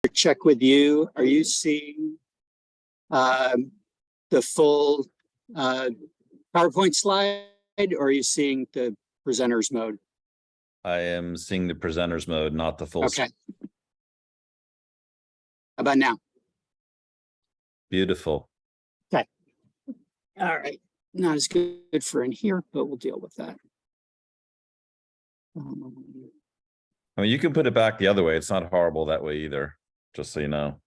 check with you. Are you seeing the full PowerPoint slide, or are you seeing the presenters mode? I am seeing the presenters mode, not the full. Okay. How about now? Beautiful. Okay. All right. Not as good for in here, but we'll deal with that. I mean, you can put it back the other way. It's not horrible that way either, just so you know.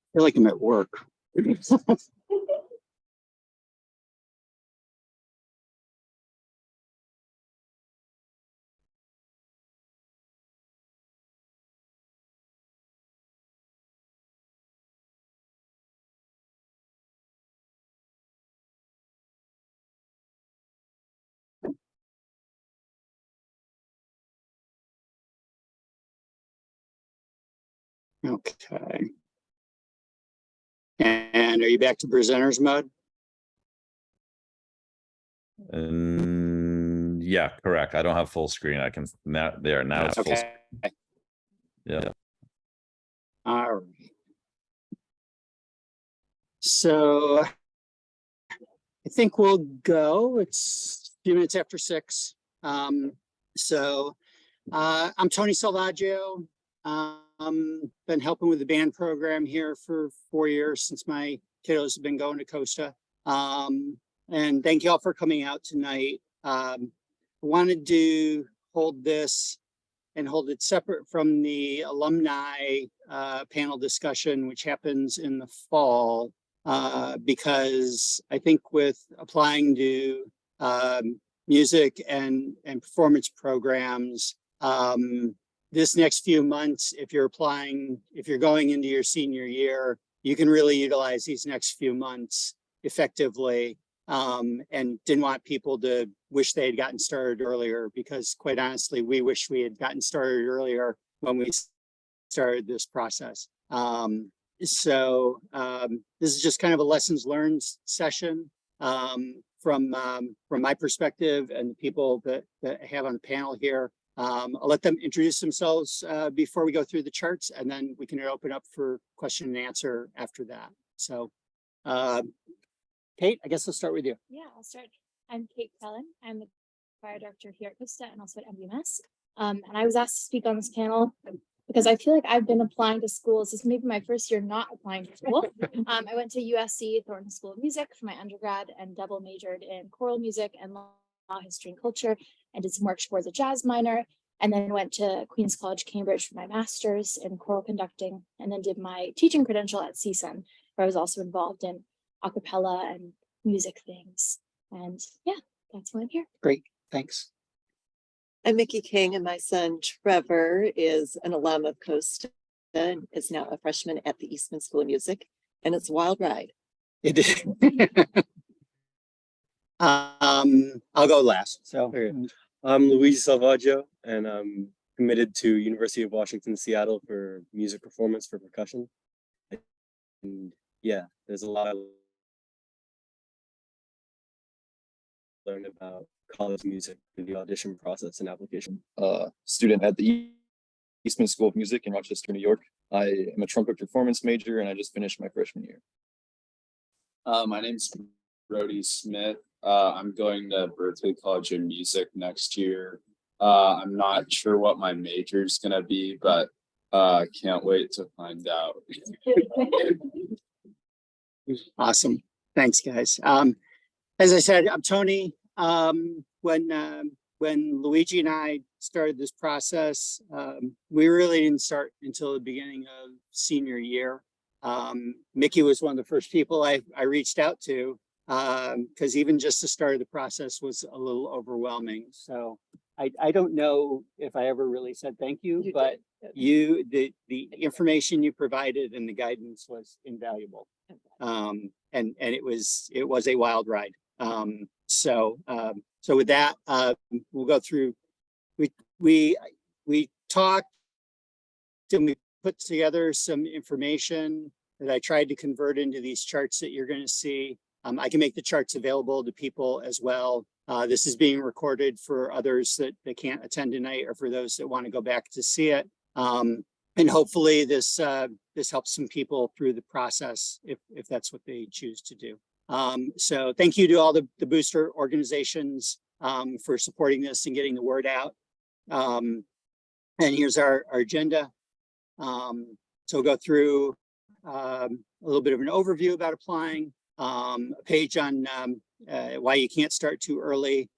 I feel like I'm at work. Okay. And are you back to presenters mode? Yeah, correct. I don't have full screen. I can now it's full screen. Yeah. All right. So I think we'll go. It's a few minutes after 6. I'm Tony Salvaggio. Been helping with the band program here for 4 years since my kiddos have been going to Costa. And thank you all for coming out tonight. I wanted to hold this and hold it separate from the alumni panel discussion, which happens in the fall, because I think with applying to music and performance programs, this next few months, if you're going into your senior year, you can really utilize these next few months effectively, and didn't want people to wish they had gotten started earlier, because quite honestly, we wish we had gotten started earlier when we started this process. This is just kind of a lessons learned session from my perspective and the people that I have on the panel here. I'll let them introduce themselves before we go through the charts, and then we can open up for question and answer after that. So, Kate, I guess I'll start with you. Yeah, I'll start. I'm Kate Kellen. I'm the choir director here at Costa and also at MBMS. And I was asked to speak on this panel because I feel like I've been applying to schools. This may be my first year not applying to school. I went to USC Thornton School of Music for my undergrad and double majored in choral music and law, history, and culture, and did some work towards a jazz minor. And then went to Queen's College, Cambridge for my master's in choral conducting, and then did my teaching credential at CSUN, where I was also involved in a cappella and music things. And yeah, that's why I'm here. Great, thanks. I'm Mickey King, and my son Trevor is an alum of Costa and is now a freshman at the Eastman School of Music, and it's a wild ride. It is. I'll go last. So I'm Luigi Salvaggio, and I'm committed to University of Washington, Seattle for music performance for percussion. And yeah, there's a lot of learned about college music through the audition process and application. Student at the Eastman School of Music in Rochester, New York. I am a trumpet performance major, and I just finished my freshman year. My name's Brody Smith. I'm going to Berkeley College of Music next year. I'm not sure what my major is going to be, but can't wait to find out. Awesome. Thanks, guys. As I said, I'm Tony. When Luigi and I started this process, we really didn't start until the beginning of senior year. Mickey was one of the first people I reached out to, because even just the start of the process was a little overwhelming. So I don't know if I ever really said thank you, but the information you provided and the guidance was invaluable. And it was a wild ride. So with that, we'll go through. We talked and we put together some information that I tried to convert into these charts that you're going to see. I can make the charts available to people as well. This is being recorded for others that can't attend tonight, or for those that want to go back to see it. And hopefully this helps some people through the process if that's what they choose to do. So thank you to all the booster organizations for supporting this and getting the word out. And here's our agenda. So we'll go through a little bit of an overview about applying, a page on why you can't start too early,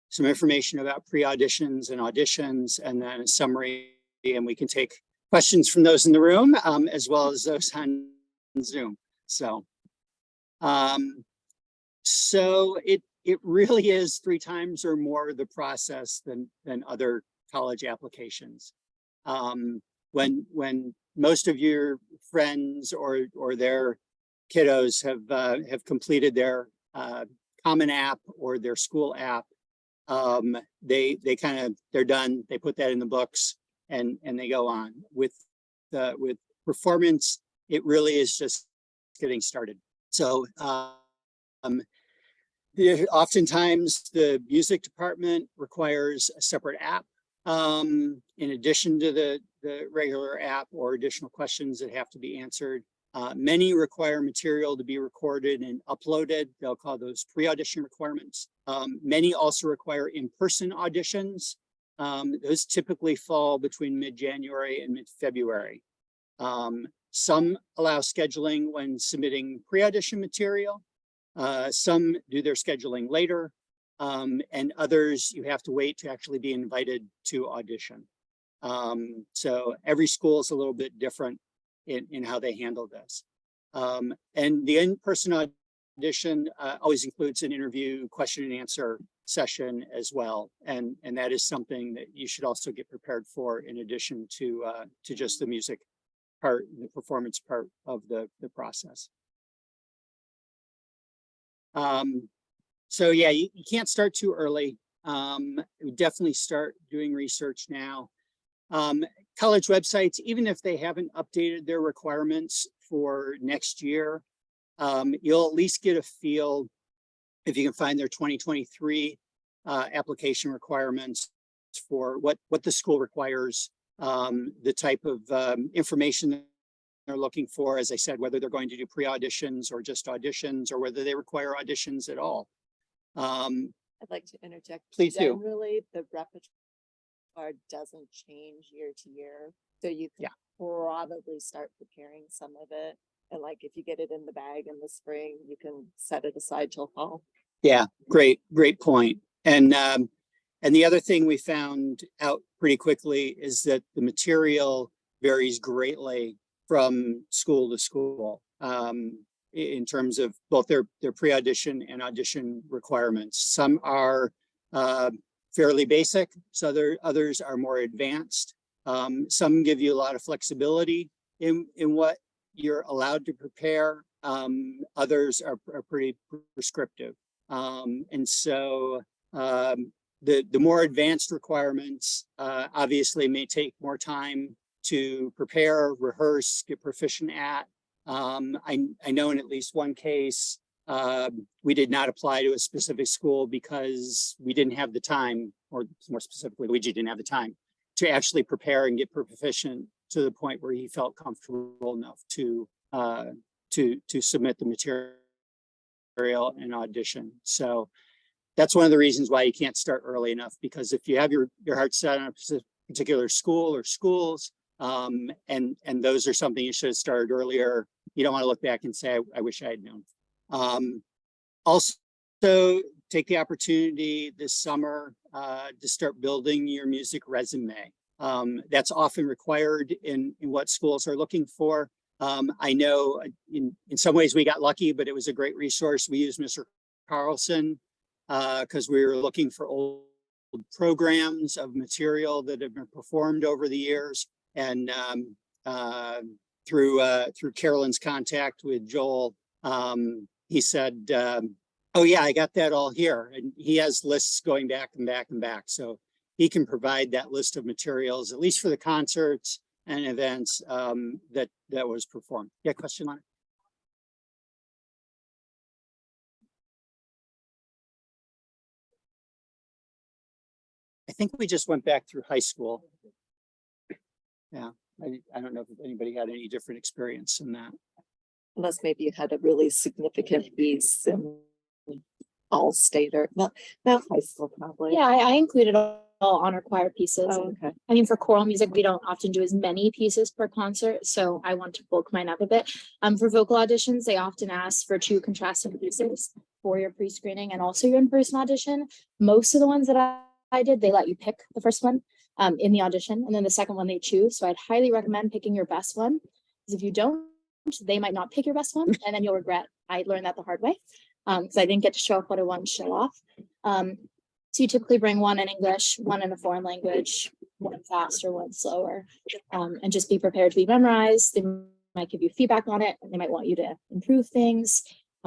some information about pre-auditions and auditions, and then a summary, and we can take questions from those in the room as well as those on Zoom. So it really is 3 times or more the process than other college applications. When most of your friends or their kiddos have completed their Common App or their school app, they're done. They put that in the books and they go on. With performance, it really is just getting started. So oftentimes the music department requires a separate app in addition to the regular app, or additional questions that have to be answered. Many require material to be recorded and uploaded. They'll call those pre-audition requirements. Many also require in-person auditions. Those typically fall between mid-January and mid-February. Some allow scheduling when submitting pre-audition material. Some do their scheduling later, and others you have to wait to actually be invited to audition. So every school is a little bit different in how they handle this. And the in-person audition always includes an interview, question and answer session as well. And that is something that you should also get prepared for, in addition to just the music part, the performance part of the process. So yeah, you can't start too early. Definitely start doing research now. College websites, even if they haven't updated their requirements for next year, you'll at least get a feel if you can find their 2023 application requirements for what the school requires, the type of information they're looking for, as I said, whether they're going to do pre-auditions or just auditions, or whether they require auditions at all. I'd like to interject. Please do. Generally, the repertoire doesn't change year to year. So you can probably start preparing some of it. And like, if you get it in the bag in the spring, you can set it aside till fall. Yeah, great point. And the other thing we found out pretty quickly is that the material varies greatly from school to school, in terms of both their pre-audition and audition requirements. Some are fairly basic, so others are more advanced. Some give you a lot of flexibility in what you're allowed to prepare. Others are pretty prescriptive. And so the more advanced requirements obviously may take more time to prepare, rehearse, get proficient at. I know in at least one case, we did not apply to a specific school because we didn't have the time, or more specifically, Luigi didn't have the time to actually prepare and get proficient to the point where he felt comfortable enough to submit the material and audition. So that's one of the reasons why you can't start early enough, because if you have your heart set on a particular school or schools, and those are something you should have started earlier, you don't want to look back and say, I wish I had known. Also, take the opportunity this summer to start building your music resume. That's often required in what schools are looking for. I know in some ways we got lucky, but it was a great resource. We used Mr. Carlson because we were looking for old programs of material that have been performed over the years. And through Carolyn's contact with Joel, he said, oh yeah, I got that all here. And he has lists going back and back and back. So he can provide that list of materials, at least for the concerts and events that was performed. Yeah, question on it? think we just went back through high school. Yeah, I don't know if anybody had any different experience in that. Unless maybe you had a really significant piece in all state or not high school probably. Yeah, I included all honor choir pieces. Oh, okay. I mean, for choral music, we don't often do as many pieces per concert, so I want to bulk mine up a bit. For vocal auditions, they often ask for 2 contrasting pieces for your pre-screening and also your in-person audition. Most of the ones that I did, they let you pick the first one in the audition, and then the second one they choose. So I'd highly recommend picking your best one, because if you don't, they might not pick your best one, and then you'll regret. I learned that the hard way, because I didn't get to show off what I wanted to show off. So you typically bring one in English, one in a foreign language, one faster, one slower, and just be prepared to be memorized. They might give you feedback on it, and they might want you to improve things.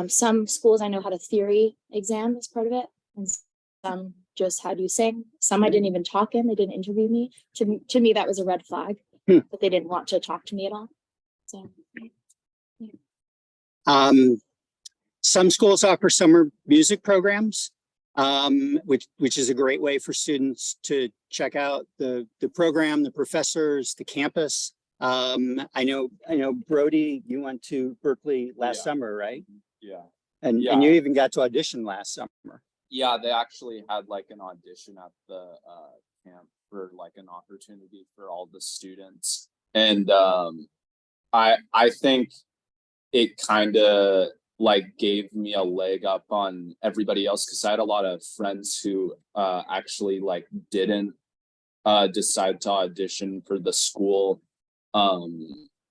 Some schools I know had a theory exam as part of it, and some just had you sing. Some I didn't even talk in. They didn't interview me. To me, that was a red flag that they didn't want to talk to me at all. So. Some schools offer summer music programs, which is a great way for students to check out the program, the professors, the campus. I know Brody, you went to Berkeley last summer, right? Yeah. And Yeah. you even got to audition last summer. Yeah, they actually had like an audition at the camp for like an opportunity for all the students. And I think it kind of like gave me a leg up on everybody else, because I had a lot of friends who actually like didn't decide to audition for the school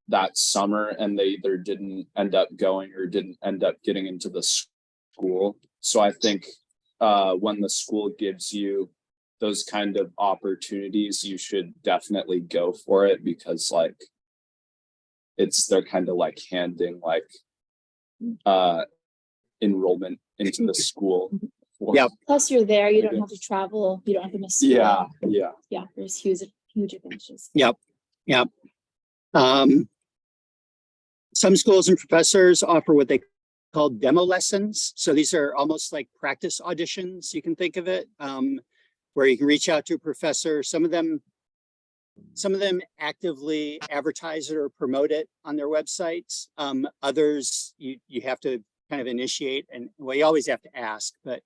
that summer, and they either didn't end up going or didn't end up getting into the school. So I think when the school gives you those kind of opportunities, you should definitely go for it, because like they're kind of like handing like enrollment into the school. Yep. Plus, you're there. You don't have to travel. You don't have to miss school. Yeah. There's huge advantages. Yep. Some schools and professors offer what they call demo lessons. So these are almost like practice auditions, you can think of it, where you can reach out to a professor. Some of them actively advertise it or promote it on their websites. Others you have to kind of initiate, and well, you always have to ask, but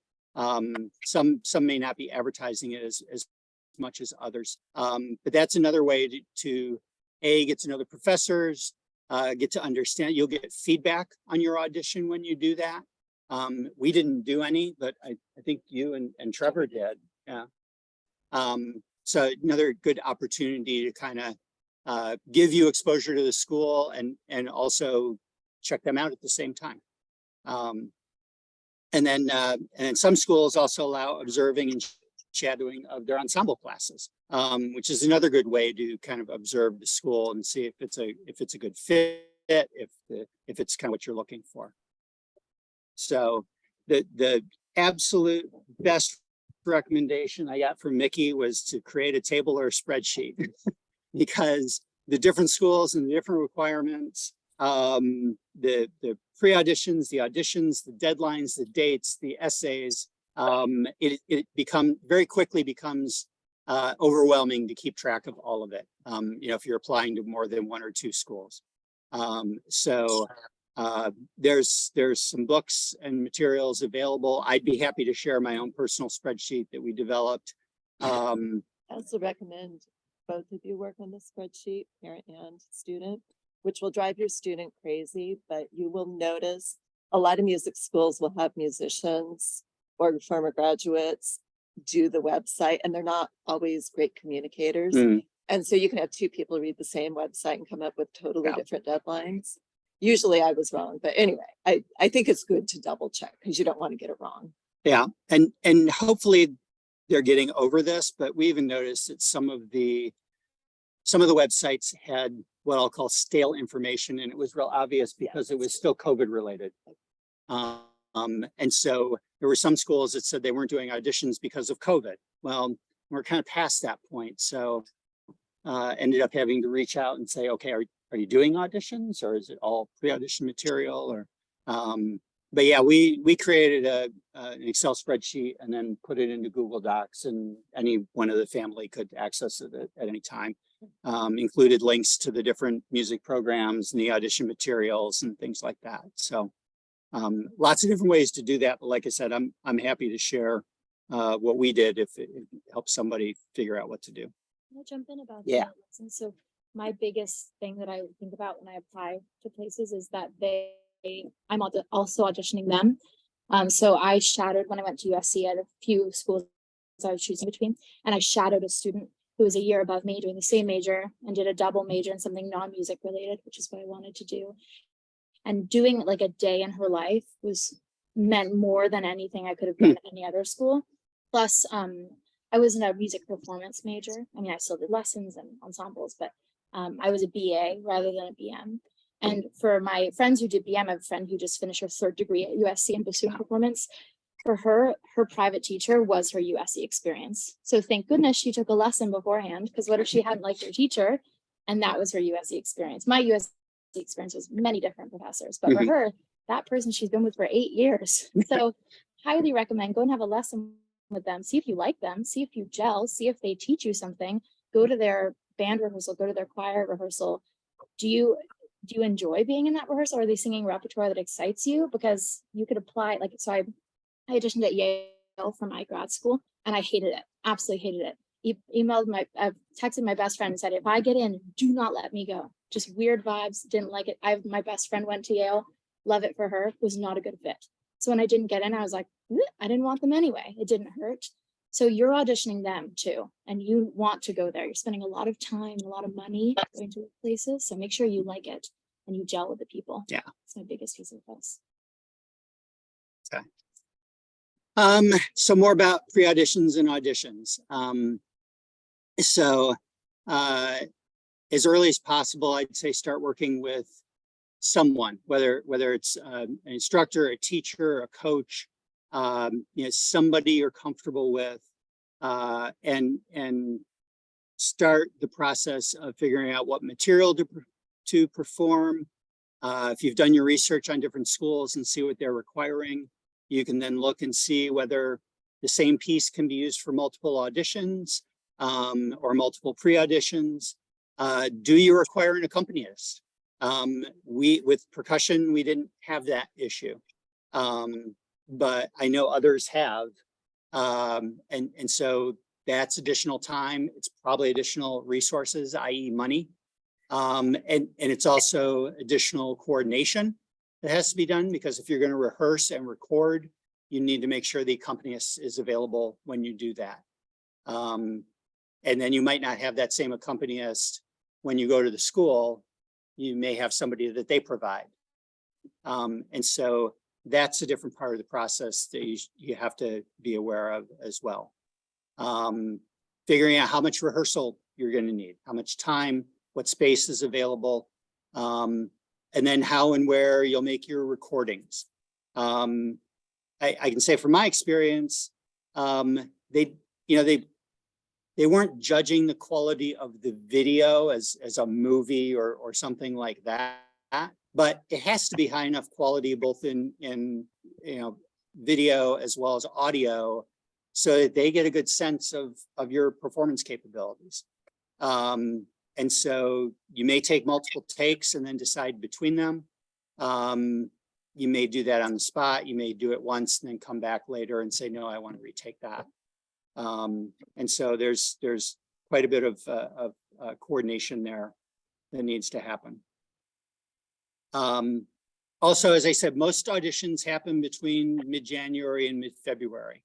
some may not be advertising it as much as others. But that's another way to get to know the professors, get to understand. You'll get feedback on your audition when you do that. We didn't do any, but I think you and Trevor did. Yeah. So another good opportunity to kind of give you exposure to the school and also check them out at the same time. And then some schools also allow observing and shadowing of their ensemble classes, which is another good way to kind of observe the school and see if it's a good fit, if it's kind of what you're looking for. So the absolute best recommendation I got from Mickey was to create a table or a spreadsheet because the different schools and the different requirements, the pre-auditions, the auditions, the deadlines, the dates, the essays, it very quickly becomes overwhelming to keep track of all of it. If you're applying to more than 1 or 2 schools. So there's some books and materials available. I'd be happy to share my own personal spreadsheet that we developed. I also recommend both of you work on the spreadsheet, parent and student, which will drive your student crazy, but you will notice a lot of music schools will have musicians or former graduates do the website, and they're not always great communicators. And so you can have 2 people read the same website and come up with totally different deadlines. Usually I was wrong, but anyway, I think it's good to double check because you don't want to get it wrong. Yeah, and hopefully they're getting over this, but we even noticed that some of the websites had what I'll call stale information, and it was real obvious because it was still COVID related. And so there were some schools that said they weren't doing auditions because of COVID. Well, we're kind of past that point, so ended up having to reach out and say, okay, are you doing auditions, or is it all pre-audition material? Or but yeah, we created an Excel spreadsheet and then put it into Google Docs, and any one of the family could access it at any time. Included links to the different music programs and the audition materials and things like that. So lots of different ways to do that. But like I said, I'm happy to share what we did if it helps somebody figure out what to do. Can I jump in about Yeah. that? And so my biggest thing that I think about when I apply to places is that I'm also auditioning them. So I shadowed when I went to USC at a few schools I was choosing between, and I shadowed a student who was a year above me doing the same major and did a double major in something non-music related, which is what I wanted to do. And doing like a day in her life meant more than anything I could have done at any other school. Plus, I was in a music performance major. I mean, I still did lessons and ensembles, but I was a BA rather than a BM. And for my friends who did BM, I have a friend who just finished her 3rd degree at USC in bassoon performance. For her private teacher was her USC experience. So thank goodness she took a lesson beforehand, because what if she hadn't liked her teacher and that was her USC experience? My USC experience was many different professors, but for her, that person she's been with for 8 years. So highly recommend go and have a lesson with them, see if you like them, see if you gel, see if they teach you something, go to their band rehearsal, go to their choir rehearsal. Do you enjoy being in that rehearsal? Are they singing repertoire that excites you? Because you could apply, like, so I auditioned at Yale for my grad school and I hated it, absolutely hated it. Texted my best friend and said, if I get in, do not let me go. Just weird vibes, didn't like it. My best friend went to Yale, love it for her, was not a good fit. So when I didn't get in, I was like, I didn't want them anyway. It didn't hurt. So you're auditioning them too, and you want to go there. You're spending a lot of time, a lot of money going to places. So make sure you like it and you gel with the people. Yeah. It's my biggest piece of advice. Okay. So more about pre-auditions and auditions. As early as possible, I'd say start working with someone, whether it's an instructor, a teacher, a coach, somebody you're comfortable with, and start the process of figuring out what material to perform. If you've done your research on different schools and see what they're requiring, you can then look and see whether the same piece can be used for multiple auditions or multiple pre-auditions. Do you require an accompanist? With percussion, we didn't have that issue, but I know others have. And so that's additional time. It's probably additional resources, i.e. money. And it's also additional coordination that has to be done, because if you're going to rehearse and record, you need to make sure the accompanist is available when you do that. And then you might not have that same accompanist when you go to the school. You may have somebody that they provide. And so that's a different part of the process that you have to be aware of as well. Figuring out how much rehearsal you're going to need, how much time, what space is available, and then how and where you'll make your recordings. I can say from my experience, they weren't judging the quality of the video as a movie or something like that, but it has to be high enough quality, both in video as well as audio, so that they get a good sense of your performance capabilities. And so you may take multiple takes and then decide between them. You may do that on the spot. You may do it once and then come back later and say, no, I want to retake that. And so there's quite a bit of coordination there that needs to happen. Also, as I said, most auditions happen between mid-January and mid-February.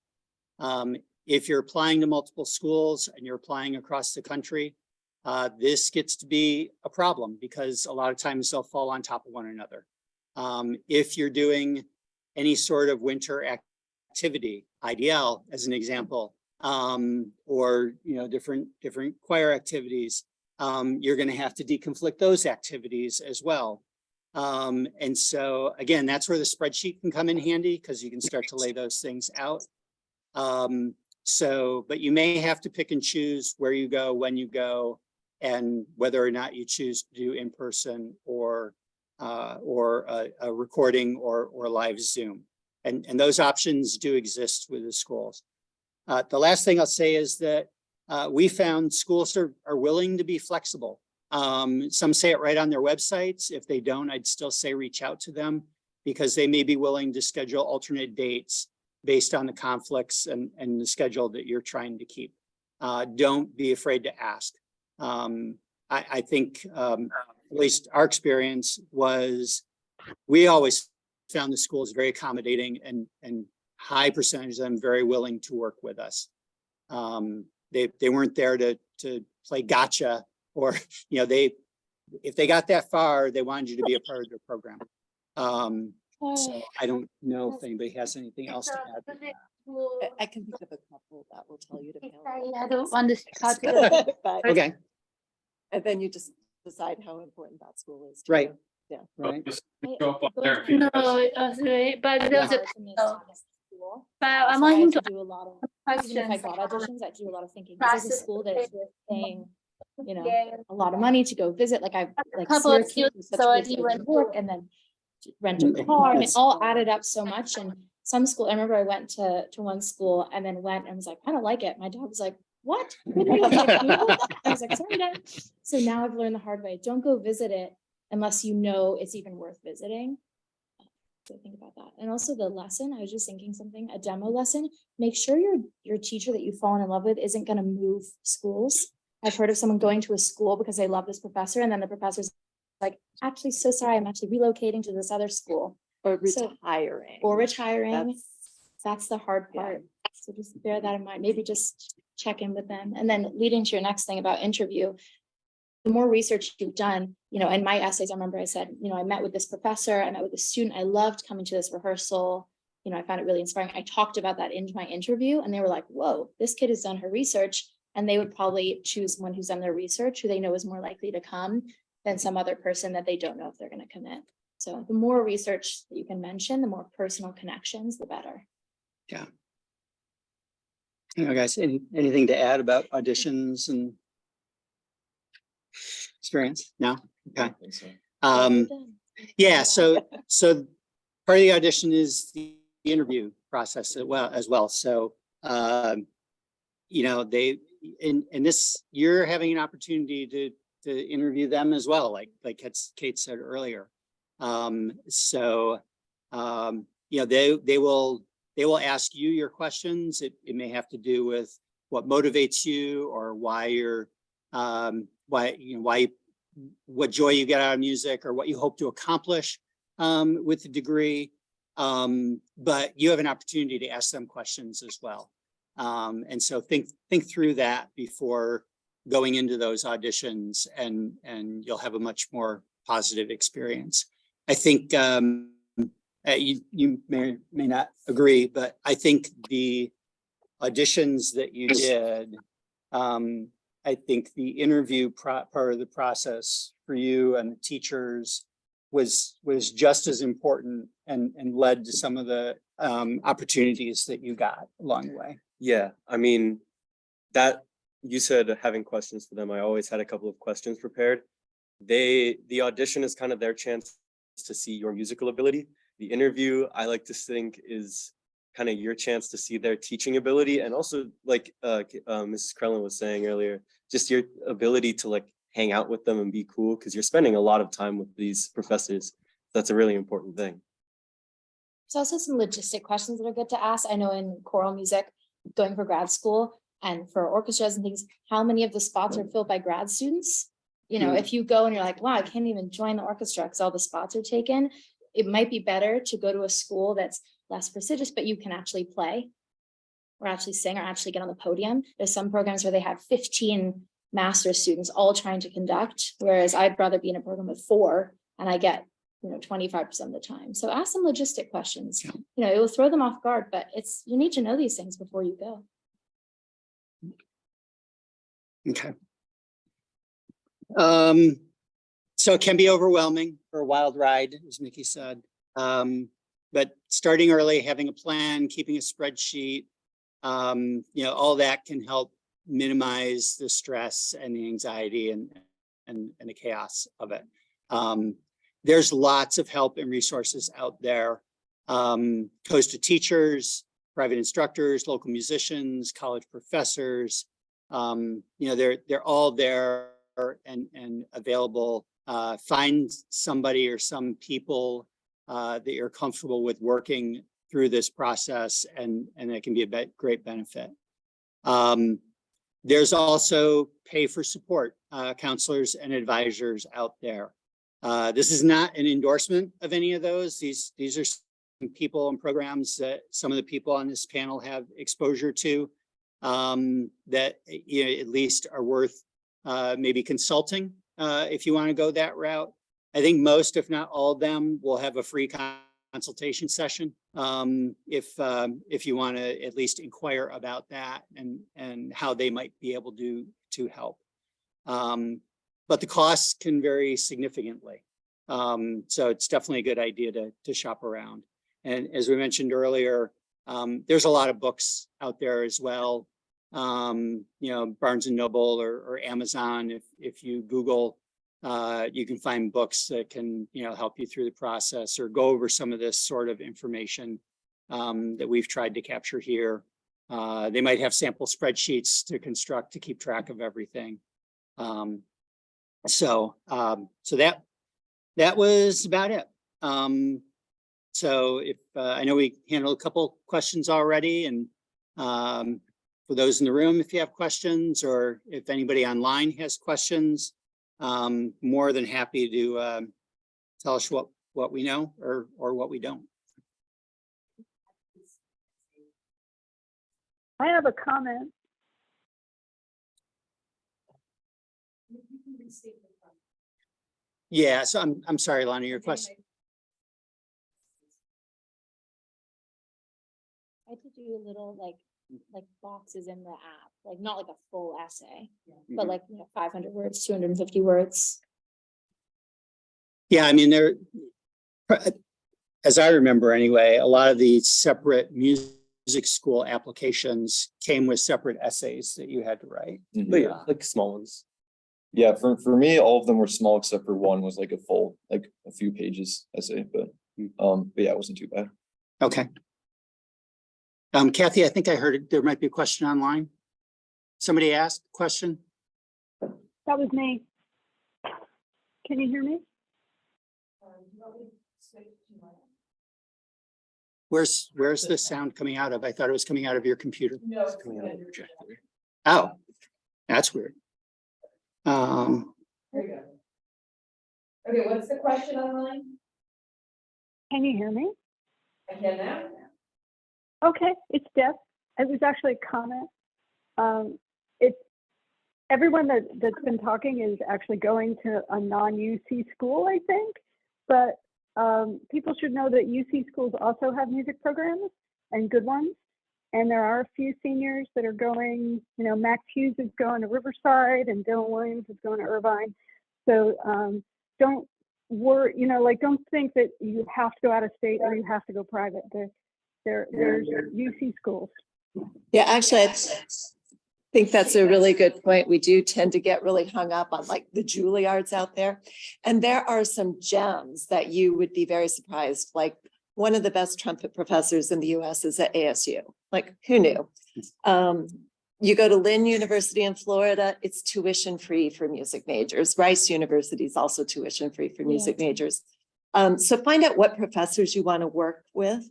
If you're applying to multiple schools and you're applying across the country, this gets to be a problem, because a lot of times they'll fall on top of one another. If you're doing any sort of winter activity, IDL as an example, or different choir activities, you're going to have to deconflict those activities as well. And so again, that's where the spreadsheet can come in handy, because you can start to lay those things out. But you may have to pick and choose where you go, when you go, and whether or not you choose to do in person or or a recording or live Zoom. And those options do exist with the schools. The last thing I'll say is that we found schools are willing to be flexible. Some say it right on their websites. If they don't, I'd still say reach out to them because they may be willing to schedule alternate dates based on the conflicts and the schedule that you're trying to keep. Don't be afraid to ask. I think at least our experience was we always found the schools very accommodating and high percentage of them very willing to work with us. They weren't there to play gotcha or, you know, if they got that far, they wanted you to be a part of their program. So I don't know if anybody has anything else to add. To that. I can think of a couple that will tell you to mail. I don't want to start it. But- Okay, And then you just decide how important that school is. to right. you. Right. No, it was really, but there's a, But but I'm wanting to do a lot of, even if I questions. got auditions, I do a lot of thinking. This is a Process. school that's worth paying, you know, Yeah. a lot of money to go visit. Like I, like couple of Syracuse was such a students good already place to went work and then rent a car and it all added up so much. And some school, I remember I went to one school and then went and was like, I don't like it. My dad was like, what? I was like, sorry, Dad. So now I've learned the hard way. Don't go visit it unless you know it's even worth visiting. So think about that. And also the lesson, I was just thinking something, a demo lesson, make sure your teacher that you've fallen in love with isn't going to move schools. I've heard of someone going to a school because they love this professor and then the professor's like, actually, so sorry, I'm actually relocating to this other school Or So- retiring. or retiring. That's- That's the hard Yeah. part. So just bear that in mind. Maybe just check in with them. And then leading to your next thing about interview, the more research you've done, you know, in my essays, I remember I said, you know, I met with this professor, I met with a student, I loved coming to this rehearsal. You know, I found it really inspiring. I talked about that in my interview and they were like, whoa, this kid has done her research. And they would probably choose someone who's done their research, who they know is more likely to come than some other person that they don't know if they're going to commit. So the more research that you can mention, the more personal connections, the better. You know, guys, anything to add about auditions and experience? No? Okay. Yeah, so part of the audition is the interview process as well. So you know, in this, you're having an opportunity to interview them as well, like Kate said earlier. So you know, they will ask you your questions. It may have to do with what motivates you or why you're what joy you get out of music or what you hope to accomplish with the degree. But you have an opportunity to ask them questions as well. And so think through that before going into those auditions and you'll have a much more positive experience. I think you may not agree, but I think the auditions that you did, I think the interview part of the process for you and the teachers was just as important and led to some of the opportunities that you got along the way. Yeah, I mean, that you said having questions for them. I always had a couple of questions prepared. The audition is kind of their chance to see your musical ability. The interview, I like to think, is kind of your chance to see their teaching ability, and also like Mrs. Krellin was saying earlier, just your ability to like hang out with them and be cool, because you're spending a lot of time with these professors. That's a really important thing. There's also some logistic questions that are good to ask. I know in choral music, going for grad school and for orchestras and things, how many of the spots are filled by grad students? You know, if you go and you're like, wow, I can't even join the orchestra because all the spots are taken. It might be better to go to a school that's less prestigious, but you can actually play or actually sing or actually get on the podium. There's some programs where they have 15 master's students all trying to conduct, whereas I'd rather be in a program with 4 and I get, you know, 25% of the time. So ask some logistic questions. Yeah. You know, it will throw them off guard, but you need to know these things before you go. Okay. So it can be overwhelming or a wild ride, as Nikki said. But starting early, having a plan, keeping a spreadsheet, you know, all that can help minimize the stress and the anxiety and the chaos of it. there's lots of help and resources out there. Costa teachers, private instructors, local musicians, college professors, they're all there and available. Find somebody or some people that you're comfortable with working through this process, and it can be a great benefit. There's also pay for support, counselors and advisors out there. This is not an endorsement of any of those. These are some people and programs that some of the people on this panel have exposure to, that at least are worth maybe consulting if you want to go that route. I think most, if not all of them, will have a free consultation session if you want to at least inquire about that and how they might be able to help. But the costs can vary significantly. So it's definitely a good idea to shop around. And as we mentioned earlier, there's a lot of books out there as well. Barnes and Noble or Amazon, if you Google, you can find books that can, help you through the process or go over some of this sort of information that we've tried to capture here. They might have sample spreadsheets to construct to keep track of everything. So that was about it. So if I know we handled a couple questions already, and for those in the room, if you have questions or if anybody online has questions, more than happy to tell us what we know or what we don't. I have a comment. Yeah, so I'm sorry, Lana, your question. I had to do a little like boxes in the app, like not like a full essay, but like 500 words, 250 words. Yeah, I mean, as I remember anyway, a lot of the separate music school applications came with separate essays that you had to write. But yeah, like small ones. Yeah, for me, all of them were small except for one was like a full, like a few pages essay, but yeah, it wasn't too bad. Okay. Kathy, I think I heard there might be a question online. Somebody asked a question. That was me. Can you hear me? Where's the sound coming out of? I thought it was coming out of your computer. No, it's coming out of your projector. Oh, that's weird. There you go. Okay, what's the question online? Can you hear me? I can now. Okay, it's Deb. It was actually a comment. It's everyone that's been talking is actually going to a non-UC school, I think, but people should know that UC schools also have music programs and good ones. And there are a few seniors that are going, Max Hughes is going to Riverside and Dylan Williams is going to Irvine. So don't worry, don't think that you have to go out of state or you have to go private. There's UC schools. Yeah, actually, I think that's a really good point. We do tend to get really hung up on like the Juilliards out there. And there are some gems that you would be very surprised. Like one of the best trumpet professors in the US is at ASU. Like who knew? You go to Lynn University in Florida, it's tuition free for music majors. Rice University is also tuition free for music majors. So find out what professors you want to work with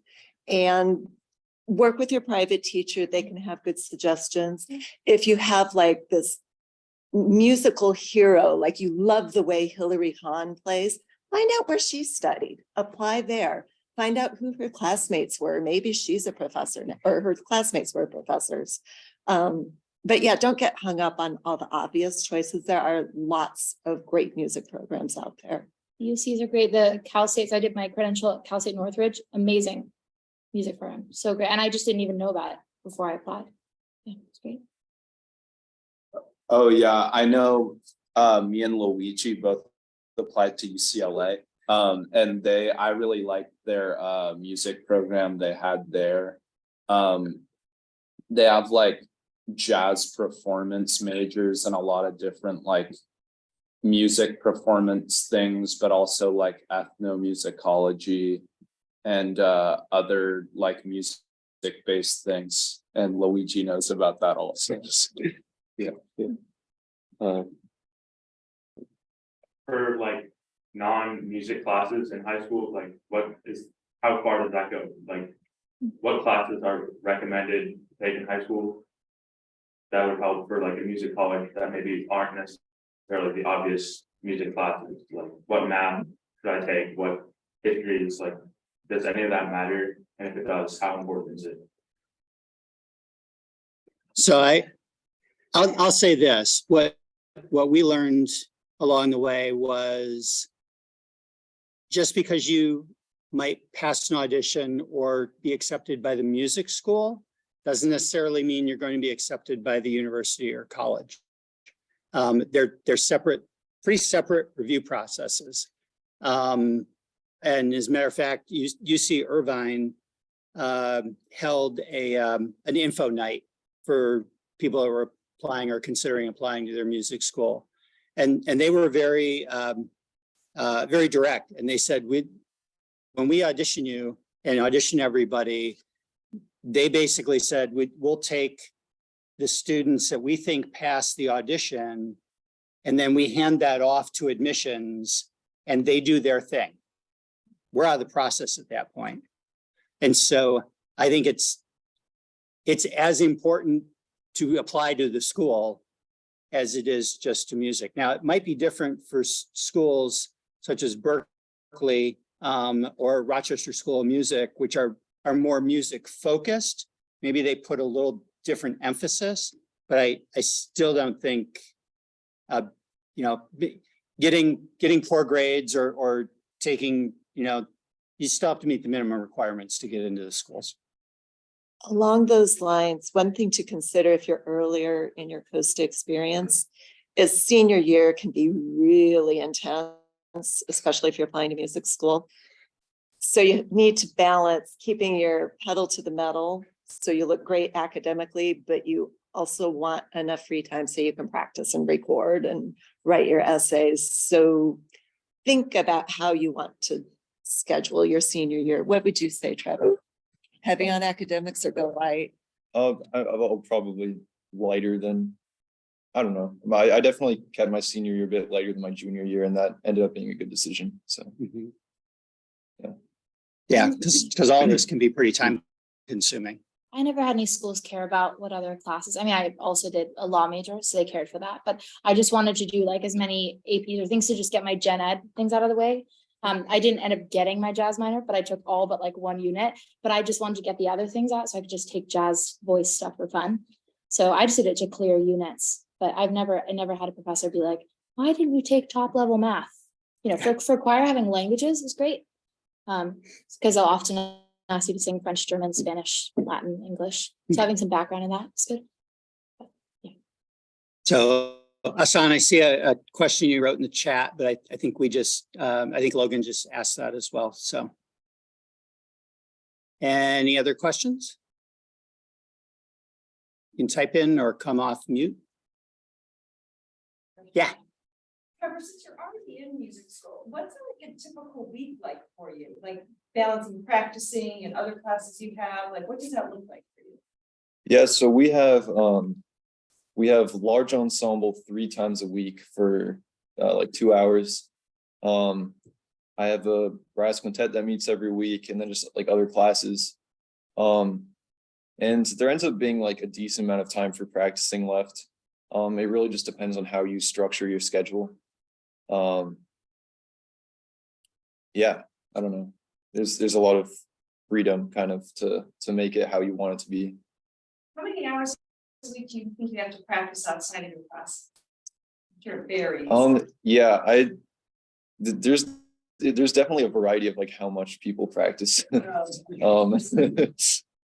and work with your private teacher. They can have good suggestions. If you have like this musical hero, like you love the way Hilary Hahn plays, find out where she studied, apply there, find out who her classmates were. Maybe she's a professor now, or her classmates were professors. But yeah, don't get hung up on all the obvious choices. There are lots of great music programs out there. UCs are great. The Cal States, I did my credential at Cal State Northridge, amazing music program, so great. And I just didn't even know about it before I applied. Yeah, it's great. Oh yeah, I know me and Luigi both applied to UCLA. And I really liked their music program they had there. They have like jazz performance majors and a lot of different like music performance things, but also like ethnomusicology and other like music based things. And Luigi knows about that also. Yeah. For like non-music classes in high school, like how far does that go? Like what classes are recommended to take in high school that would help for like a music college that maybe aren't necessarily the obvious music classes? Like what math should I take? What history is like, does any of that matter? And if it does, how important is it? So I'll say this, what we learned along the way was just because you might pass an audition or be accepted by the music school doesn't necessarily mean you're going to be accepted by the university or college. They're separate, pretty separate review processes. And as a matter of fact, UC Irvine held an info night for people who were applying or considering applying to their music school. And they were very, very direct. And they said, when we audition you and audition everybody, they basically said, we'll take the students that we think pass the audition, and then we hand that off to admissions and they do their thing. We're out of the process at that point. And so I think it's as important to apply to the school as it is just to music. Now, it might be different for schools such as Berkeley or Rochester School of Music, which are more music focused. Maybe they put a little different emphasis, but I still don't think, getting poor grades or taking, you still have to meet the minimum requirements to get into the schools. Along those lines, one thing to consider if you're earlier in your Costa experience is senior year can be really intense, especially if you're applying to music school. So you need to balance keeping your pedal to the metal so you look great academically, but you also want enough free time so you can practice and record and write your essays. So think about how you want to schedule your senior year. What would you say, Trevor? Heavy on academics or go light? I'll probably lighter than, I don't know. I definitely kept my senior year a bit lighter than my junior year, and that ended up being a good decision. So, yeah, because all of this can be pretty time consuming. I never had any schools care about what other classes. I mean, I also did a law major, so they cared for that. But I just wanted to do like as many APs or things to just get my gen ed things out of the way. I didn't end up getting my jazz minor, but I took all but like one unit. But I just wanted to get the other things out so I could just take jazz voice stuff for fun. So I just did it to clear units. But I never had a professor be like, why didn't you take top level math? For choir, having languages is great. Because I'll often ask you to sing French, German, Spanish, Latin, English. So having some background in that is good. But, yeah. So Asan, I see a question you wrote in the chat, but I think I think Logan just asked that as well. So any other questions? You can type in or come off mute. Yeah. Trevor, since you're already in music school, what's like a typical week like for you? Like balancing practicing and other classes you have, like what does that look like for you? yeah, so we have large ensemble 3 times a week for like 2 hours. I have a brass quintet that meets every week, and then just like other classes. And there ends up being like a decent amount of time for practicing left. It really just depends on how you structure your schedule. Yeah, I don't know. There's a lot of freedom kind of to make it how you want it to be. How many hours a week do you think you have to practice outside of your class? You're very yeah, there's definitely a variety of like how much people practice.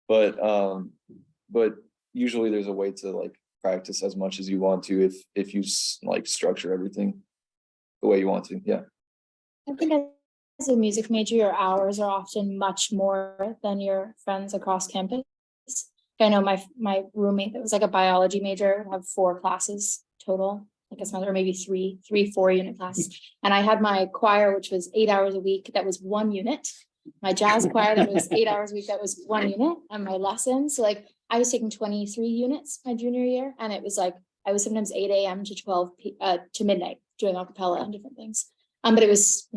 But usually there's a way to like practice as much as you want to if you like structure everything the way you want to. Yeah, I think as a music major, your hours are often much more than your friends across campus. I know my roommate that was like a biology major have 4 classes total. like a semester, or maybe 4 unit class. And I had my choir, which was 8 hours a week. That was 1 unit. My jazz choir, that was 8 hours a week. That was 1 unit. And my lessons. So like I was taking 23 units my junior year. And it was like, I was sometimes 8 a.m. to 12 to midnight doing a cappella and different things. But it was,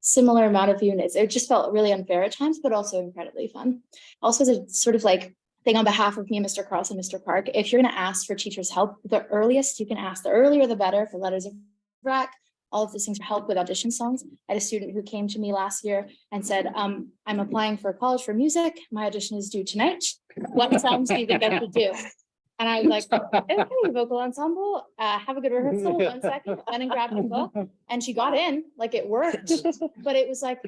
similar amount of units. It just felt really unfair at times, but also incredibly fun. Also, as a sort of like thing on behalf of me, Mr. Carlson, Mr. Park, if you're going to ask for teachers' help, the earliest you can ask, the earlier the better, for letters of rec, all of these things for help with audition songs. I had a student who came to me last year and said, I'm applying for college for music. My audition is due tonight. What songs do you think I should do? And I was like, okay, vocal ensemble, have a good rehearsal, 1 second, went and grabbed the book, and she got in, like it worked. But it was like,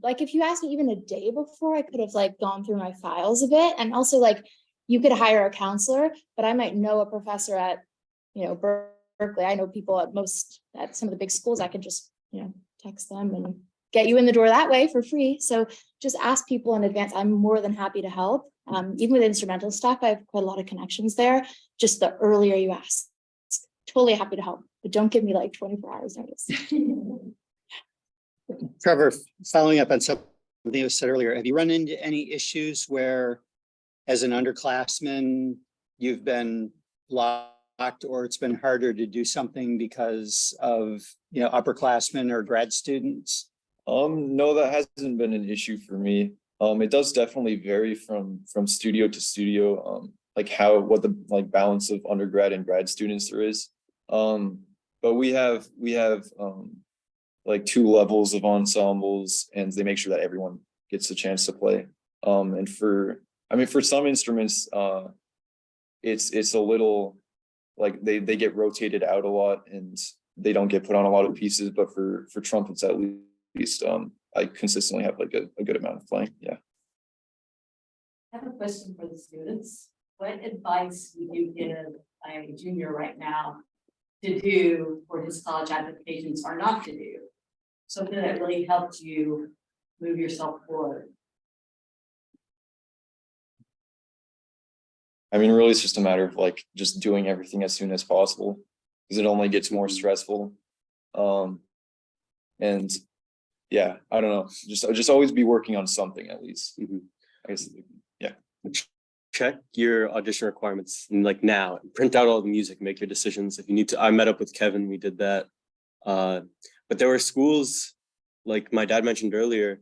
like if you asked me even a day before, I could have like gone through my files a bit. And also like, you could hire a counselor, but I might know a professor at, Berkeley. I know people at some of the big schools. I can just, text them and get you in the door that way for free. So just ask people in advance. I'm more than happy to help. Even with instrumental stuff, I have quite a lot of connections there. Just the earlier you ask, totally happy to help, but don't give me like 24 hours notice. Trevor, following up on something that was said earlier, have you run into any issues where as an underclassman, you've been blocked or it's been harder to do something because of, upperclassmen or grad students? No, that hasn't been an issue for me. It does definitely vary from studio to studio, like what the balance of undergrad and grad students there is. But we have like 2 levels of ensembles, and they make sure that everyone gets a chance to play. And for some instruments, it's a little like they get rotated out a lot and they don't get put on a lot of pieces. But for trumpets, at least, I consistently have like a good amount of playing. Yeah. I have a question for the students. What advice would you give a junior right now to do for his college applications or not to do? Something that really helped you move yourself forward. Really it's just a matter of like just doing everything as soon as possible, because it only gets more stressful. And yeah, I don't know, just always be working on something at least. I guess, yeah. Check your audition requirements like now, print out all the music, make your decisions. If you need to, I met up with Kevin, we did that. But there were schools, like my dad mentioned earlier,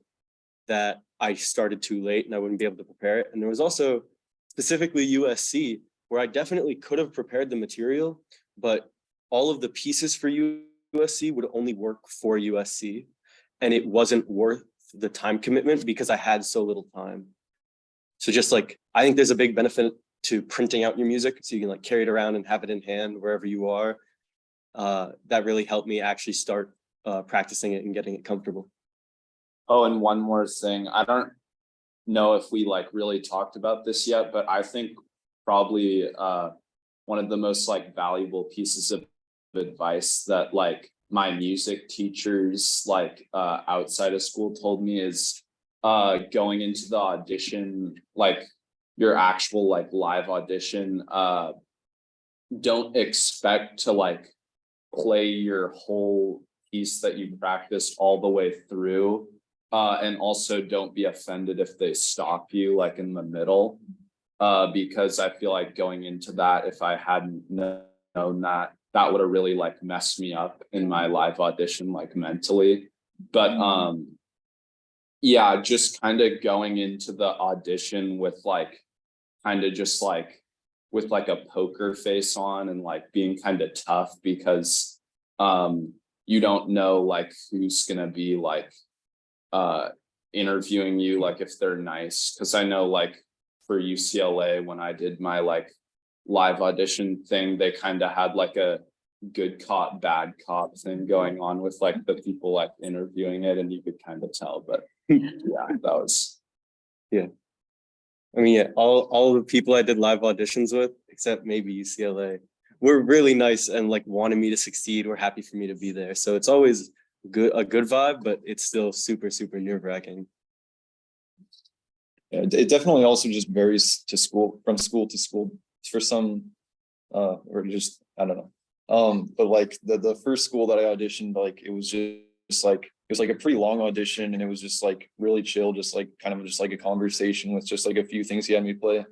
that I started too late and I wouldn't be able to prepare it. And there was also specifically USC, where I definitely could have prepared the material, but all of the pieces for USC would only work for USC. And it wasn't worth the time commitment because I had so little time. So just like, I think there's a big benefit to printing out your music so you can like carry it around and have it in hand wherever you are. That really helped me actually start practicing it and getting it comfortable. Oh, and one more thing. I don't know if we like really talked about this yet, but I think probably one of the most like valuable pieces of advice that like my music teachers like outside of school told me is going into the audition, like your actual like live audition, don't expect to like play your whole piece that you practiced all the way through. And also don't be offended if they stop you like in the middle, because I feel like going into that, if I hadn't known that would have really like messed me up in my live audition, like mentally. But yeah, just kind of going into the audition with like kind of just like with like a poker face on and like being kind of tough, because you don't know like who's gonna be like interviewing you, like if they're nice. Because I know like for UCLA, when I did my like live audition thing, they kind of had like a good cop, bad cop thing going on with like the people like interviewing it, and you could kind of tell. But yeah, that was, yeah. I mean, yeah, all the people I did live auditions with, except maybe UCLA, were really nice and like wanted me to succeed, were happy for me to be there. So it's always a good vibe, but it's still super, super nerve-wracking. Yeah, it definitely also just varies from school to school. For some, or just, I don't know. But like the first school that I auditioned, like it was just like, it was like a pretty long audition, and it was just like really chill, just like kind of just like a conversation with just like a few things he had me play.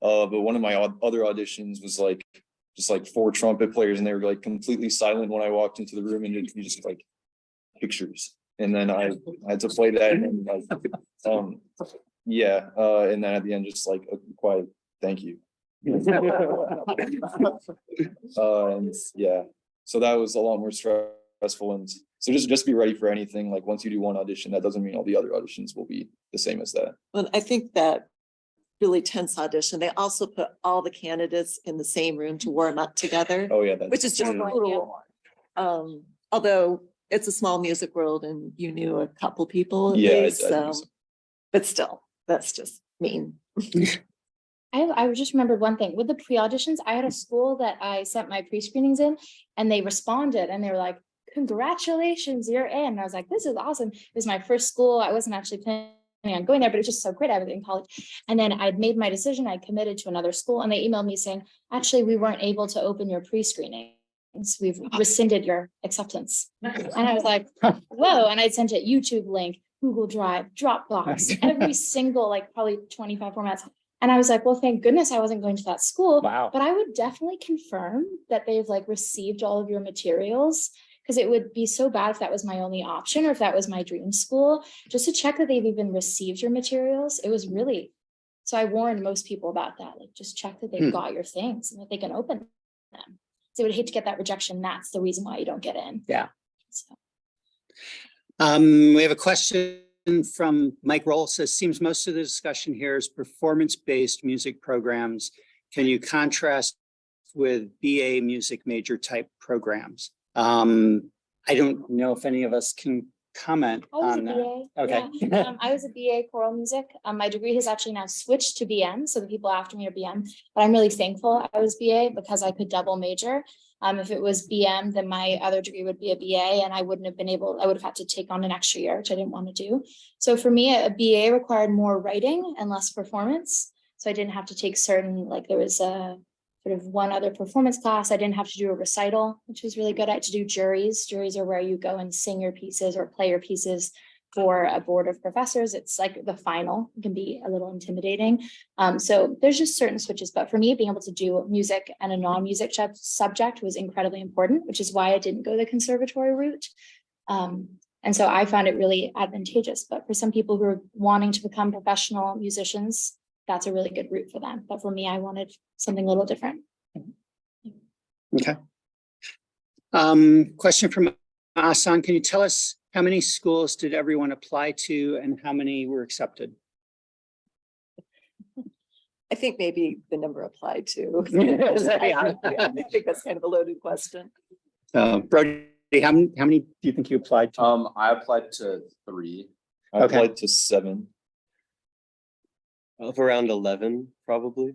But one of my other auditions was like just like 4 trumpet players, and they were like completely silent when I walked into the room, and it just like pictures. And then I had to play that, and like, yeah, and then at the end, just like a quiet thank you. And yeah, so that was a lot more stressful, and so just be ready for anything. Like once you do one audition, that doesn't mean all the other auditions will be the same as that. Well, I think that really tense audition, they also put all the candidates in the same room to warm up together, Oh yeah, that's which is just cruel. Although it's a small music world and you knew a couple people at yeah. least, so, but still, that's just mean. I just remembered one thing with the pre-auditions. I had a school that I sent my pre-screenings in, and they responded and they were like, congratulations, you're in. And I was like, this is awesome. It was my first school. I wasn't actually planning on going there, but it was just so great. I was in college. And then I'd made my decision. I committed to another school, and they emailed me saying, actually, we weren't able to open your pre-screening. We've rescinded your acceptance. And I was like, whoa. And I sent a YouTube link, Google Drive, Dropbox, every single, like probably 25 formats. And I was like, well, thank goodness I wasn't going to that school. Wow. But I would definitely confirm that they've like received all of your materials, because it would be so bad if that was my only option, or if that was my dream school, just to check that they've even received your materials. It was really, so I warned most people about that. Like, just check that they've got your things and that they can open them. So I would hate to get that rejection. That's the reason why you don't get in. Yeah. So. We have a question from Mike Roll. Says, seems most of the discussion here is performance-based music programs. Can you contrast with BA music major type programs? I don't know if any of us can comment on that. Okay. Yeah. I was a BA choral music. My degree has actually now switched to BM. So the people after me are BM, but I'm really thankful I was BA because I could double major. If it was BM, then my other degree would be a BA, and I wouldn't have been able, I would have had to take on an extra year, which I didn't want to do. So for me, a BA required more writing and less performance. So I didn't have to take certain, like there was a sort of one other performance class. I didn't have to do a recital, which was really good. I had to do juries. Juries are where you go and sing your pieces or play your pieces for a board of professors. It's like the final. It can be a little intimidating. So there's just certain switches, but for me, being able to do music and a non-music subject was incredibly important, which is why I didn't go the conservatory route. And so I found it really advantageous, but for some people who are wanting to become professional musicians, that's a really good route for them. But for me, I wanted something a little different. Okay. Question from Asan. Can you tell us how many schools did everyone apply to and how many were accepted? I think maybe the number applied to. I think that's kind of a loaded question. Brody, how many do you think you applied to? I applied to 3. I applied to 7. Of around 11, probably.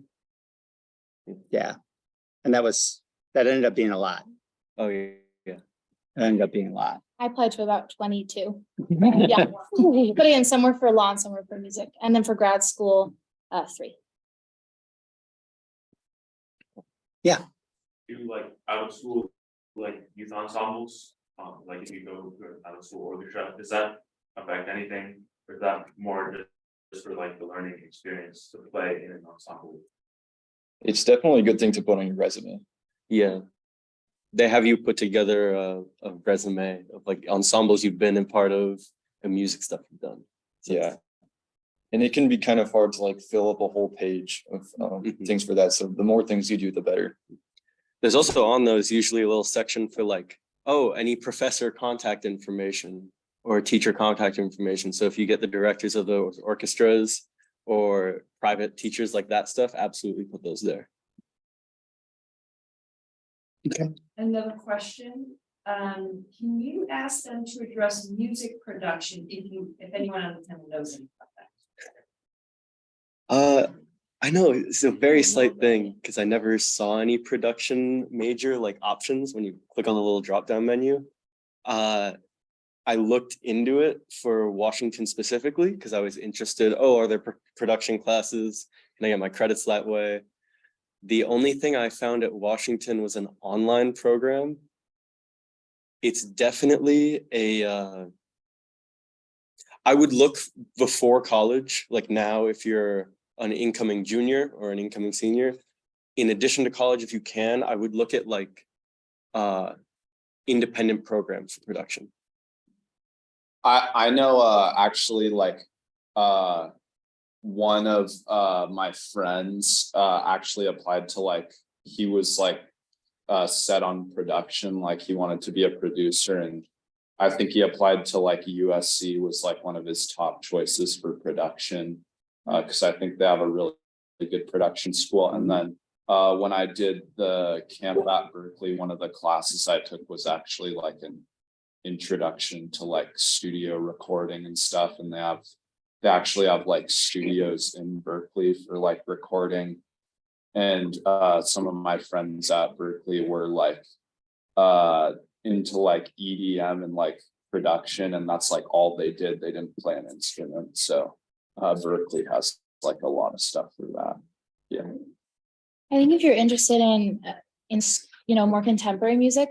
Yeah. And that ended up being a lot. Oh yeah. It ended up being a lot. I applied to about 22. Yeah. But again, some were for law and some were for music. And then for grad school, 3. Yeah. Do like out of school, like youth ensembles, like if you go to an out of school orchestra, does that affect anything? Or is that more just for like the learning experience to play in an ensemble? It's definitely a good thing to put on your resume. Yeah. They have you put together a resume of like ensembles you've been in part of and music stuff you've done. So Yeah. And it can be kind of hard to like fill up a whole page of things for that. So the more things you do, the better. there's also on those usually a little section for like, oh, any professor contact information or teacher contact information. So if you get the directors of those orchestras or private teachers like that stuff, absolutely put those there. Okay. Another question, can you ask them to address music production if anyone on the panel knows anything about that? I know it's a very slight thing because I never saw any production major like options when you click on the little drop down menu. I looked into it for Washington specifically because I was interested. Oh, are there production classes? Can I get my credits that way? The only thing I found at Washington was an online program. It's definitely I would look before college, like now, if you're an incoming junior or an incoming senior, in addition to college, if you can, I would look at like independent programs for production. I know actually like one of my friends actually applied to like, he was like set on production, like he wanted to be a producer, and I think he applied to like USC was like one of his top choices for production, because I think they have a really good production school. And then when I did the camp at Berkeley, one of the classes I took was actually like an introduction to like studio recording and stuff, and they actually have like studios in Berkeley for like recording. And some of my friends at Berkeley were like into like EDM and like production, and that's like all they did. They didn't play an instrument. So Berkeley has like a lot of stuff for that. Yeah. I think if you're interested in more contemporary music,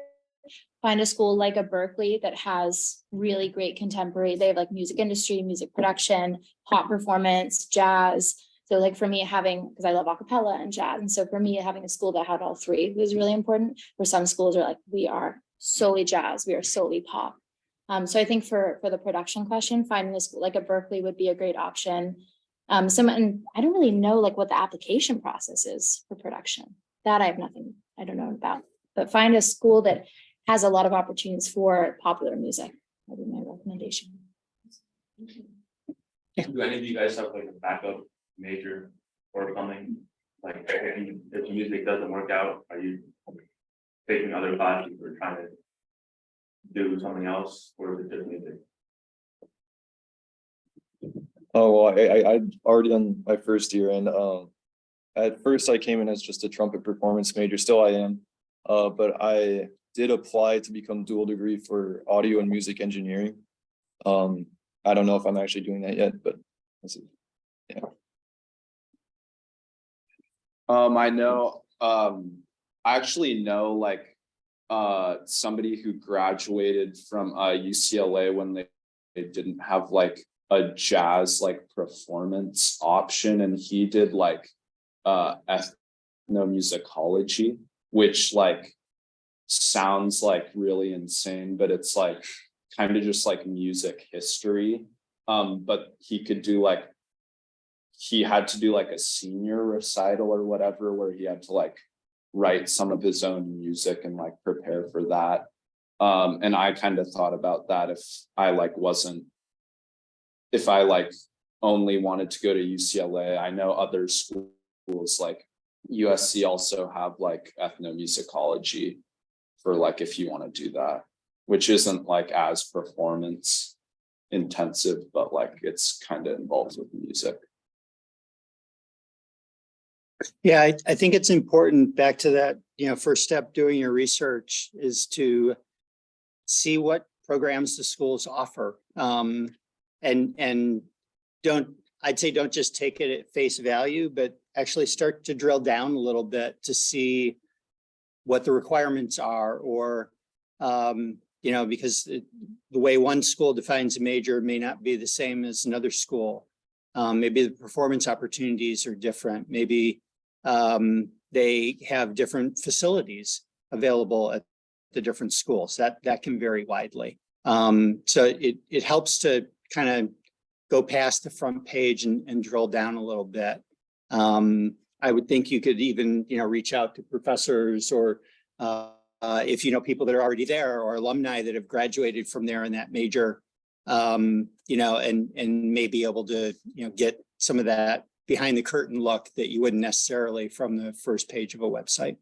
find a school like a Berkeley that has really great contemporary. They have like music industry, music production, pop performance, jazz. So like for me because I love acapella and jazz. And so for me, having a school that had all three was really important. For some schools are like, we are solely jazz, we are solely pop. So I think for the production question, finding a school like a Berkeley would be a great option. I don't really know like what the application process is for production. That I don't know about, but find a school that has a lot of opportunities for popular music. That would be my recommendation. Do any of you guys have like a backup major or something? Like if music doesn't work out, are you taking other classes or trying to do something else, or is it just music? Oh, well, I'd already done my first year, and at first I came in as just a trumpet performance major, still I am, but I did apply to become dual degree for audio and music engineering. I don't know if I'm actually doing that yet, but yeah. I know, I actually know like somebody who graduated from UCLA when they didn't have like a jazz like performance option, and he did like ethnomusicology, which like sounds like really insane, but it's like kind of just like music history. But he had to do like a senior recital or whatever, where he had to like write some of his own music and like prepare for that. And I kind of thought about that if I only wanted to go to UCLA. I know other schools like USC also have like ethnomusicology for like if you want to do that, which isn't like as performance intensive, but like it's kind of involved with music. Yeah, I think it's important, back to that, first step, doing your research, is to see what programs the schools offer. And I'd say don't just take it at face value, but actually start to drill down a little bit to see what the requirements are, or, because the way one school defines a major may not be the same as another school. Maybe the performance opportunities are different. Maybe they have different facilities available at the different schools. That can vary widely. So it helps to kind of go past the front page and drill down a little bit. I would think you could even, reach out to professors, or if you know people that are already there, or alumni that have graduated from there in that major, and may be able to, get some of that behind the curtain look that you wouldn't necessarily from the first page of a website.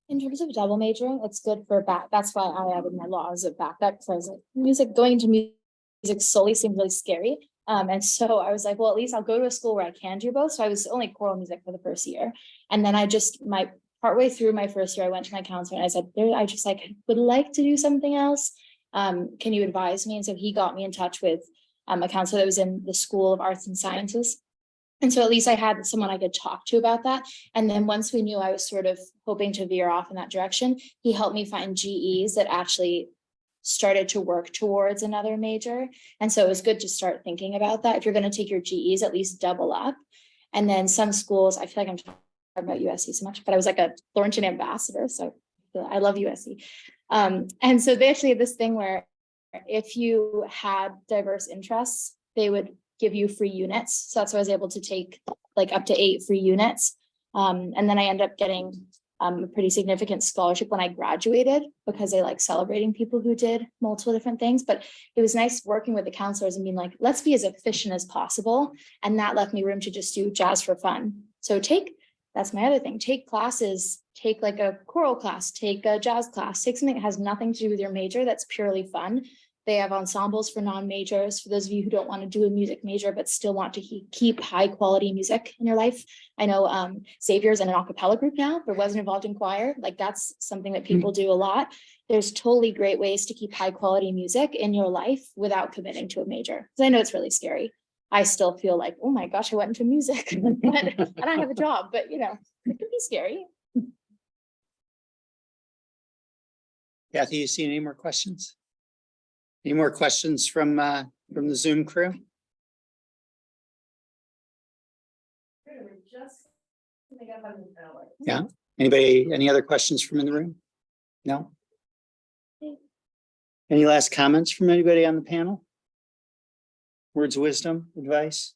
In terms of double majoring, it's good for back. That's why I added my laws of backup, because I was like, going into music solely seemed really scary. And so I was like, well, at least I'll go to a school where I can do both. So I was only choral music for the first year. And then partway through my first year, I went to my counselor and I said, I would like to do something else. Can you advise me? And so he got me in touch with a counselor that was in the School of Arts and Sciences. And so at least I had someone I could talk to about that. And then once we knew I was sort of hoping to veer off in that direction, he helped me find GEs that actually started to work towards another major. And so it was good to start thinking about that. If you're going to take your GEs, at least double up. And then some schools, I feel like I'm talking about USC so much, but I was like a Thornton ambassador. So I love USC. And so they actually had this thing where if you had diverse interests, they would give you free units. So that's why I was able to take like up to 8 free units. And then I ended up getting a pretty significant scholarship when I graduated because they like celebrating people who did multiple different things. But it was nice working with the counselors and being like, let's be as efficient as possible. And that left me room to just do jazz for fun. So that's my other thing, take classes, take like a choral class, take a jazz class, take something that has nothing to do with your major that's purely fun. They have ensembles for non-majors. For those of you who don't want to do a music major, but still want to keep high quality music in your life. I know Xavier's in an a cappella group now, but wasn't involved in choir. Like that's something that people do a lot. There's totally great ways to keep high quality music in your life without committing to a major. Because I know it's really scary. I still feel like, oh my gosh, I went into music and I don't have a job, but you know, it can be scary. Kathy, you see any more questions? Any more questions from the Zoom crew? Yeah. Anybody, any other questions from in the room? No? Any last comments from anybody on the panel? Words of wisdom, advice?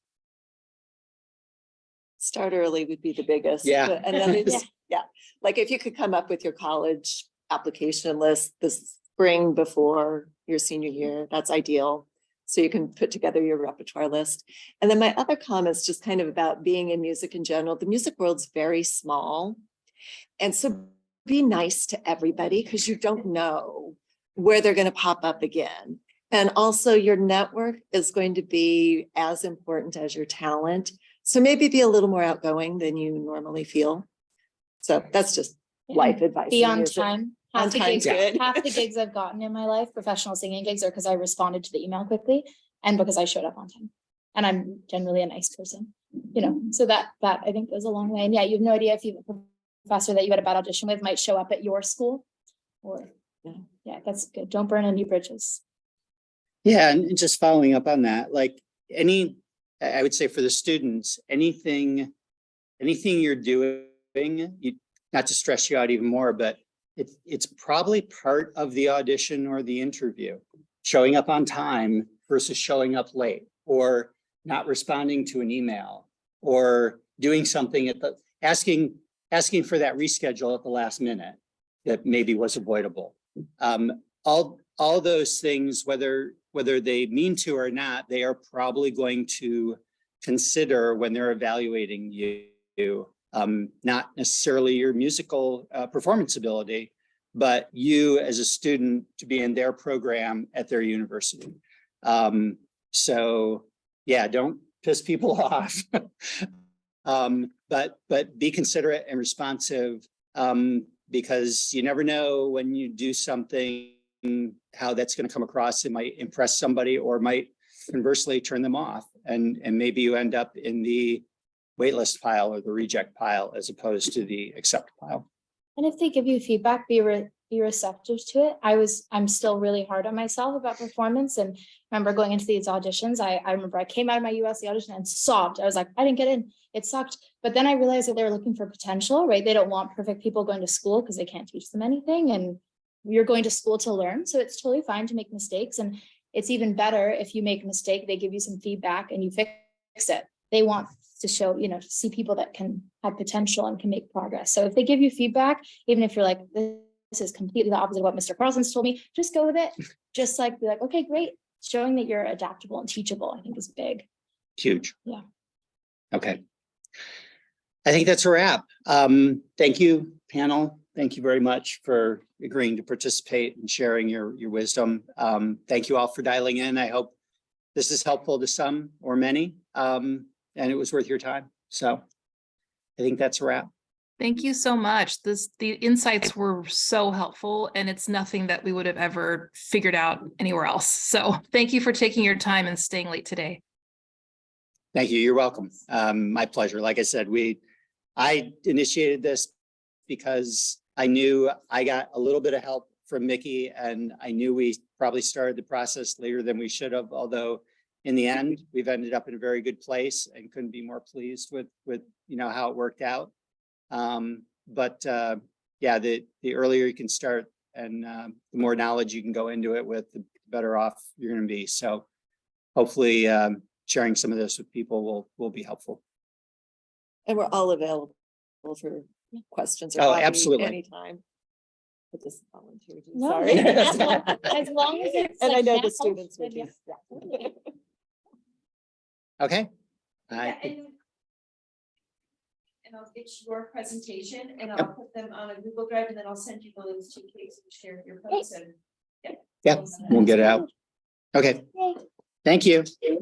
Start early would be the biggest. Yeah. And then it's, yeah, like if you could come up with your college application list this spring before your senior year, that's ideal. So you can put together your repertoire list. And then my other comments just kind of about being in music in general. The music world's very small. And so be nice to everybody because you don't know where they're going to pop up again. And also your network is going to be as important as your talent. So maybe be a little more outgoing than you normally feel. So that's just life advice. Be in on music. time. On time's good. Half the gigs I've gotten in my life, professional singing gigs, are because I responded to the email quickly and because I showed up on time. And I'm generally a nice person, you know, so that I think goes a long way. And yeah, you have no idea if you have a professor that you had a bad audition with might show up at your school or yeah, that's good. Don't burn any bridges. Yeah, and just following up on that, like I would say for the students, anything you're doing, not to stress you out even more, but it's probably part of the audition or the interview. Showing up on time versus showing up late, or not responding to an email, or doing something asking for that reschedule at the last minute that maybe was avoidable. All those things, whether they mean to or not, they are probably going to consider when they're evaluating you, not necessarily your musical performance ability, but you as a student to be in their program at their university. So yeah, don't piss people off, but be considerate and responsive, because you never know when you do something, how that's going to come across. It might impress somebody or might conversely turn them off. And maybe you end up in the waitlist pile or the reject pile as opposed to the accept pile. And if they give you feedback, be receptive to it. I'm still really hard on myself about performance. And remember going into these auditions, I remember I came out of my USC audition and sobbed. I was like, I didn't get in. It sucked. But then I realized that they were looking for potential, right? They don't want perfect people going to school because they can't teach them anything. And you're going to school to learn. So it's totally fine to make mistakes. And it's even better if you make a mistake, they give you some feedback and you fix it. They want to show, to see people that can have potential and can make progress. So if they give you feedback, even if you're like, this is completely the opposite of what Mr. Carlson's told me, just go with it. Just like, be like, okay, great. Showing that you're adaptable and teachable, I think is big. Huge. Yeah. Okay. I think that's a wrap. Thank you, panel. Thank you very much for agreeing to participate and sharing your wisdom. Thank you all for dialing in. I hope this is helpful to some or many, and it was worth your time. So I think that's a wrap. Thank you so much. The insights were so helpful, and it's nothing that we would have ever figured out anywhere else. So thank you for taking your time and staying late today. Thank you. You're welcome. My pleasure. Like I said, I initiated this because I knew I got a little bit of help from Mickey, and I knew we probably started the process later than we should have, although in the end, we've ended up in a very good place and couldn't be more pleased with how it worked out. Yeah, the earlier you can start and the more knowledge you can go into it with, the better off you're going to be. So hopefully sharing some of this with people will be helpful. And we're all available for questions or Oh, coffee absolutely. anytime. I just volunteered you, No, sorry. as long as it's And I like know now, the students would then be. yeah. Okay. Yeah, and I'll get your presentation and I'll put them on a Google Drive and then I'll send you the links to Kate's and share your posts and. Yeah, we'll get it out. Okay. Thank you. Yay.